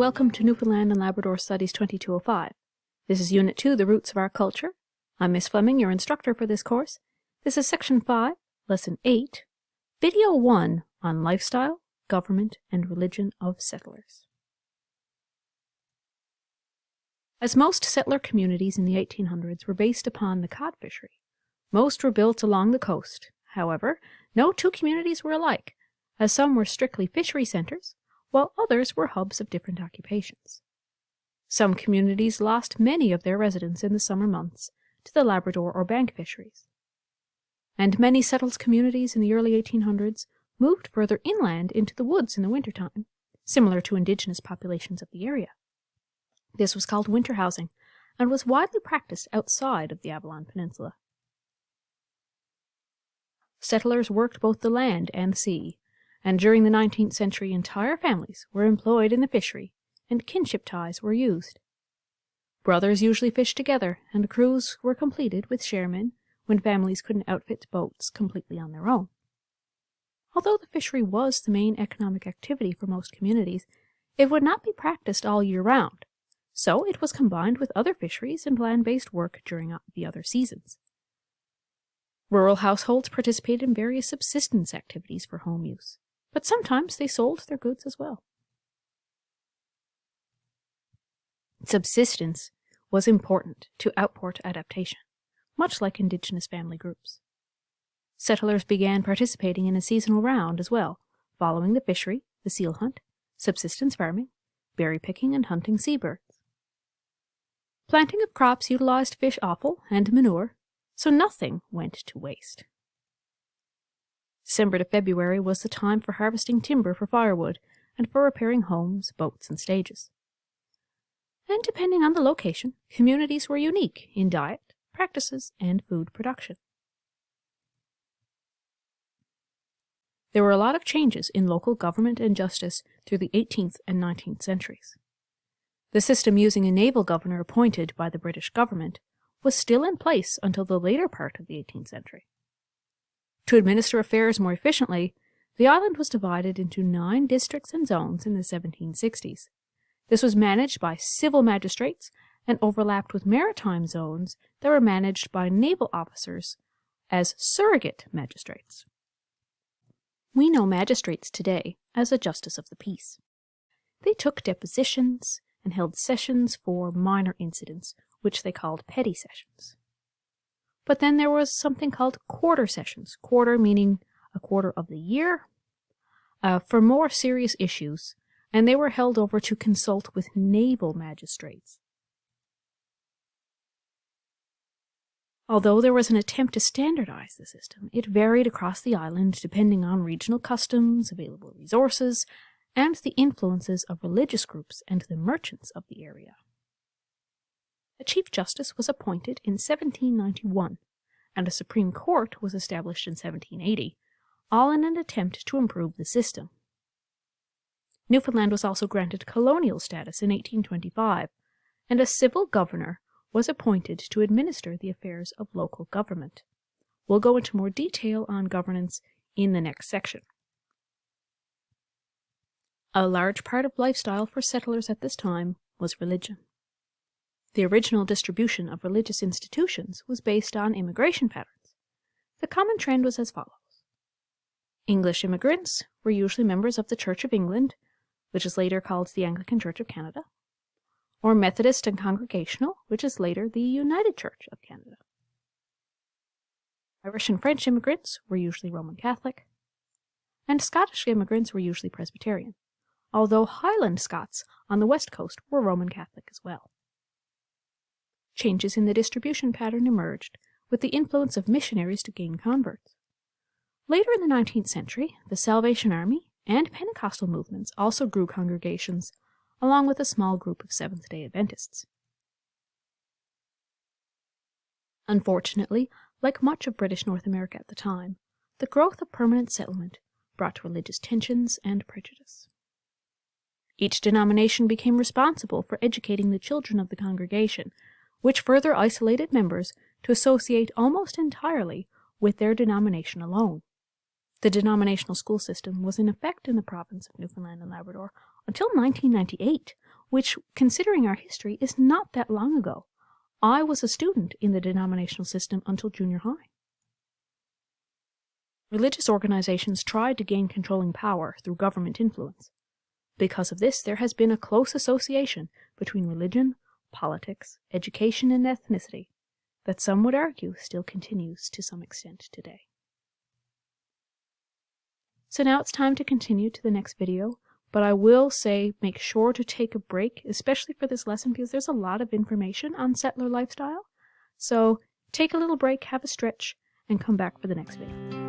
welcome to Newfoundland and Labrador Studies 2205. This is Unit 2, The Roots of Our Culture. I'm Miss Fleming, your instructor for this course. This is Section 5, Lesson 8, Video 1 on Lifestyle, Government, and Religion of Settlers. As most settler communities in the 1800s were based upon the cod fishery, most were built along the coast. However, no two communities were alike, as some were strictly fishery centers, while others were hubs of different occupations. Some communities lost many of their residents in the summer months to the Labrador or bank fisheries. And many settled communities in the early 1800s moved further inland into the woods in the wintertime, similar to indigenous populations of the area. This was called winter housing, and was widely practiced outside of the Avalon Peninsula. Settlers worked both the land and the sea, and during the 19th century entire families were employed in the fishery, and kinship ties were used. Brothers usually fished together, and crews were completed with sharemen when families couldn't outfit boats completely on their own. Although the fishery was the main economic activity for most communities, it would not be practiced all year round, so it was combined with other fisheries and land-based work during the other seasons. Rural households participated in various subsistence activities for home use, but sometimes they sold their goods as well. Subsistence was important to outport adaptation, much like indigenous family groups. Settlers began participating in a seasonal round as well, following the fishery, the seal hunt, subsistence farming, berry picking, and hunting seabirds. Planting of crops utilized fish offal and manure, so nothing went to waste. December to February was the time for harvesting timber for firewood and for repairing homes, boats, and stages. And depending on the location, communities were unique in diet, practices, and food production. There were a lot of changes in local government and justice through the 18th and 19th centuries. The system using a naval governor appointed by the British government was still in place until the later part of the 18th century. To administer affairs more efficiently, the island was divided into 9 districts and zones in the 1760s. This was managed by civil magistrates and overlapped with maritime zones that were managed by naval officers as surrogate magistrates. We know magistrates today as a justice of the peace. They took depositions and held sessions for minor incidents, which they called petty sessions. But then there was something called quarter sessions, quarter meaning a quarter of the year, for more serious issues, and they were held over to consult with naval magistrates. Although there was an attempt to standardize the system, it varied across the island depending on regional customs, available resources, and the influences of religious groups and the merchants of the area. A Chief Justice was appointed in 1791, and a Supreme Court was established in 1780, all in an attempt to improve the system. Newfoundland was also granted colonial status in 1825, and a civil governor was appointed to administer the affairs of local government. We'll go into more detail on governance in the next section. A large part of lifestyle for settlers at this time was religion. The original distribution of religious institutions was based on immigration patterns. The common trend was as follows. English immigrants were usually members of the Church of England, which is later called the Anglican Church of Canada, or Methodist and Congregational, which is later the United Church of Canada. Irish and French immigrants were usually Roman Catholic, and Scottish immigrants were usually Presbyterian, although Highland Scots on the west coast were Roman Catholic as well. Changes in the distribution pattern emerged with the influence of missionaries to gain converts. Later in the 19th century, the Salvation Army and Pentecostal movements also grew congregations, along with a small group of Seventh-day Adventists. Unfortunately, like much of British North America at the time, the growth of permanent settlement brought religious tensions and prejudice. Each denomination became responsible for educating the children of the congregation, which further isolated members to associate almost entirely with their denomination alone. The denominational school system was in effect in the province of Newfoundland and Labrador until 1998, which, considering our history, is not that long ago. I was a student in the denominational system until junior high. Religious organizations tried to gain controlling power through government influence. Because of this, there has been a close association between religion, politics, education, and ethnicity that some would argue still continues to some extent today. So now it's time to continue to the next video, but I will say make sure to take a break, especially for this lesson, because there's a lot of information on settler lifestyle. So take a little break, have a stretch, and come back for the next video.